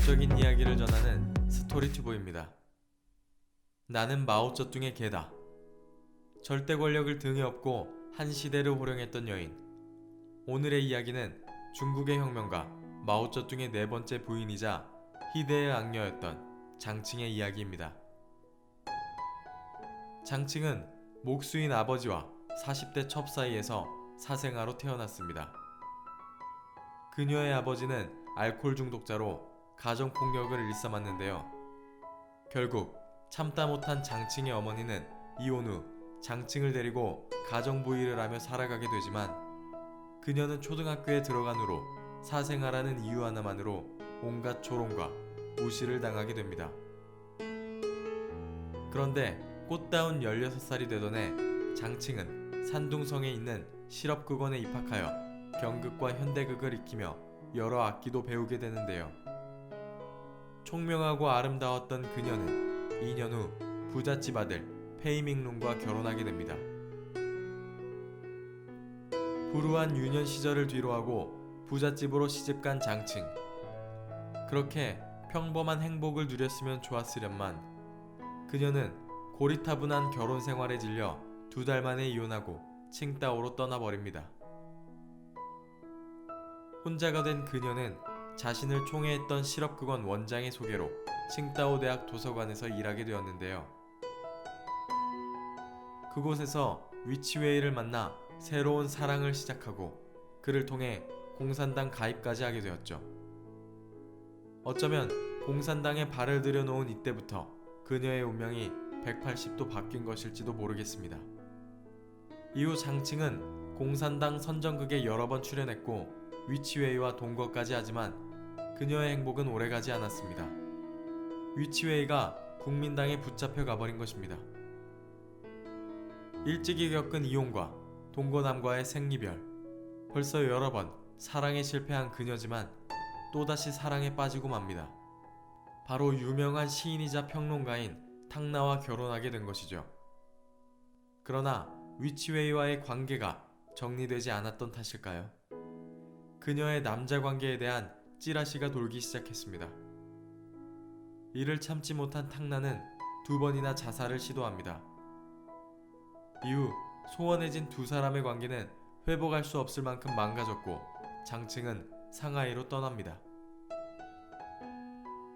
자극적인 이야기를 전하는 스토리튜브입니다. 나는 마오쩌둥의 개다. 절대 권력을 등에 업고 한 시대를 호령했던 여인. 오늘의 이야기는 중국의 혁명가 마오쩌둥의 네 번째 부인이자 희대의 악녀였던 장칭의 이야기입니다. 장칭은 목수인 아버지와 40대 첩 사이에서 사생아로 태어났습니다. 그녀의 아버지는 알코올 중독자로 가정폭력을 일삼았는데요. 결국 참다 못한 장칭의 어머니는 이혼 후 장칭을 데리고 가정부일을 하며 살아가게 되지만 그녀는 초등학교에 들어간 후로 사생아라는 이유 하나만으로 온갖 조롱과 무시를 당하게 됩니다. 그런데 꽃다운 16살이 되던 해 장칭은 산둥성에 있는 실업극원에 입학하여 경극과 현대극을 익히며 여러 악기도 배우게 되는데요. 총명하고 아름다웠던 그녀는 2년 후 부잣집 아들 페이밍룬과 결혼하게 됩니다. 불우한 유년 시절을 뒤로하고 부잣집으로 시집간 장칭. 그렇게 평범한 행복을 누렸으면 좋았으련만 그녀는 고리타분한 결혼 생활에 질려 2달 만에 이혼하고 칭다오로 떠나버립니다. 혼자가 된 그녀는 자신을 총애했던 실업극원 원장의 소개로 칭다오 대학 도서관에서 일하게 되었는데요. 그곳에서 위치웨이를 만나 새로운 사랑을 시작하고 그를 통해 공산당 가입까지 하게 되었죠. 어쩌면 공산당에 발을 들여놓은 이때부터 그녀의 운명이 180도 바뀐 것일지도 모르겠습니다. 이후 장칭은 공산당 선전극에 여러 번 출연했고 위치웨이와 동거까지 하지만 그녀의 행복은 오래가지 않았습니다. 위치웨이가 국민당에 붙잡혀 가버린 것입니다. 일찍이 겪은 이혼과 동거남과의 생리별, 벌써 여러 번 사랑에 실패한 그녀지만 또다시 사랑에 빠지고 맙니다. 바로 유명한 시인이자 평론가인 탕나와 결혼하게 된 것이죠. 그러나 위치웨이와의 관계가 정리되지 않았던 탓일까요? 그녀의 남자 관계에 대한 찌라시가 돌기 시작했습니다. 이를 참지 못한 탕나는 2번이나 자살을 시도합니다. 이후 소원해진 두 사람의 관계는 회복할 수 없을 만큼 망가졌고 장칭은 상하이로 떠납니다.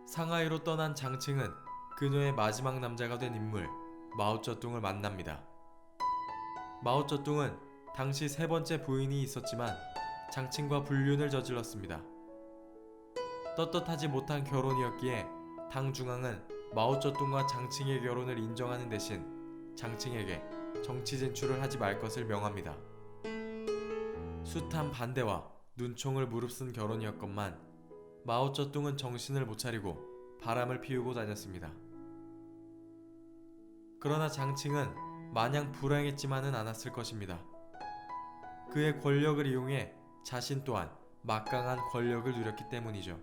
상하이로 떠난 장칭은 그녀의 마지막 남자가 된 인물 마오쩌둥을 만납니다. 마오쩌둥은 당시 3번째 부인이 있었지만 장칭과 불륜을 저질렀습니다. 떳떳하지 못한 결혼이었기에 당 중앙은 마오쩌둥과 장칭의 결혼을 인정하는 대신 장칭에게 정치 진출을 하지 말 것을 명합니다. 숱한 반대와 눈총을 무릅쓴 결혼이었건만 마오쩌둥은 정신을 못 차리고 바람을 피우고 다녔습니다. 그러나 장칭은 마냥 불행했지만은 않았을 것입니다. 그의 권력을 이용해 자신 또한 막강한 권력을 누렸기 때문이죠.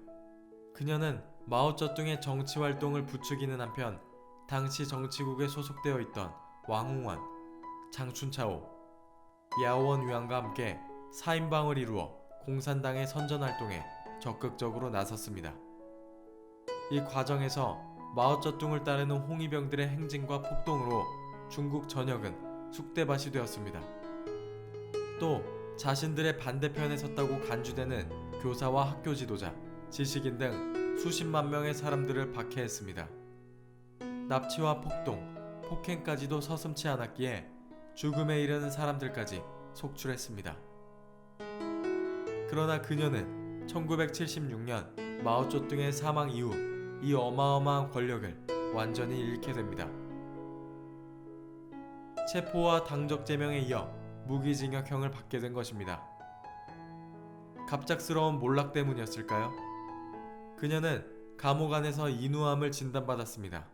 그녀는 마오쩌둥의 정치활동을 부추기는 한편 당시 정치국에 소속되어 있던 왕웅원, 장춘차오, 야오원 위안과 함께 사인방을 이루어 공산당의 선전활동에 적극적으로 나섰습니다. 이 과정에서 마오쩌둥을 따르는 홍위병들의 행진과 폭동으로 중국 전역은 쑥대밭이 되었습니다. 또 자신들의 반대편에 섰다고 간주되는 교사와 학교 지도자, 지식인 등 수십만 명의 사람들을 박해했습니다. 납치와 폭동, 폭행까지도 서슴지 않았기에 죽음에 이르는 사람들까지 속출했습니다. 그러나 그녀는 1976년 마오쩌둥의 사망 이후 이 어마어마한 권력을 완전히 잃게 됩니다. 체포와 당적 제명에 이어 무기징역형을 받게 된 것입니다. 갑작스러운 몰락 때문이었을까요? 그녀는 감옥 안에서 인후암을 진단받았습니다.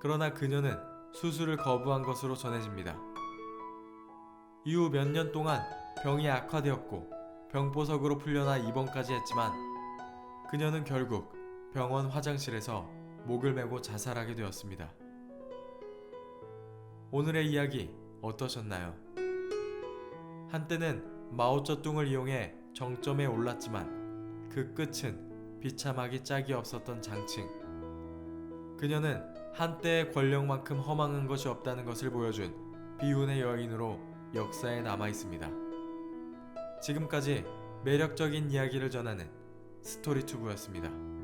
그러나 그녀는 수술을 거부한 것으로 전해집니다. 이후 몇 년 동안 병이 악화되었고 병보석으로 풀려나 입원까지 했지만 그녀는 결국 병원 화장실에서 목을 메고 자살하게 되었습니다. 오늘의 이야기 어떠셨나요? 한때는 마오쩌둥을 이용해 정점에 올랐지만 그 끝은 비참하기 짝이 없었던 장층. 그녀는 한때의 권력만큼 허망한 것이 없다는 것을 보여준 비운의 여인으로 역사에 남아 있습니다. 지금까지 매력적인 이야기를 전하는 스토리투브였습니다.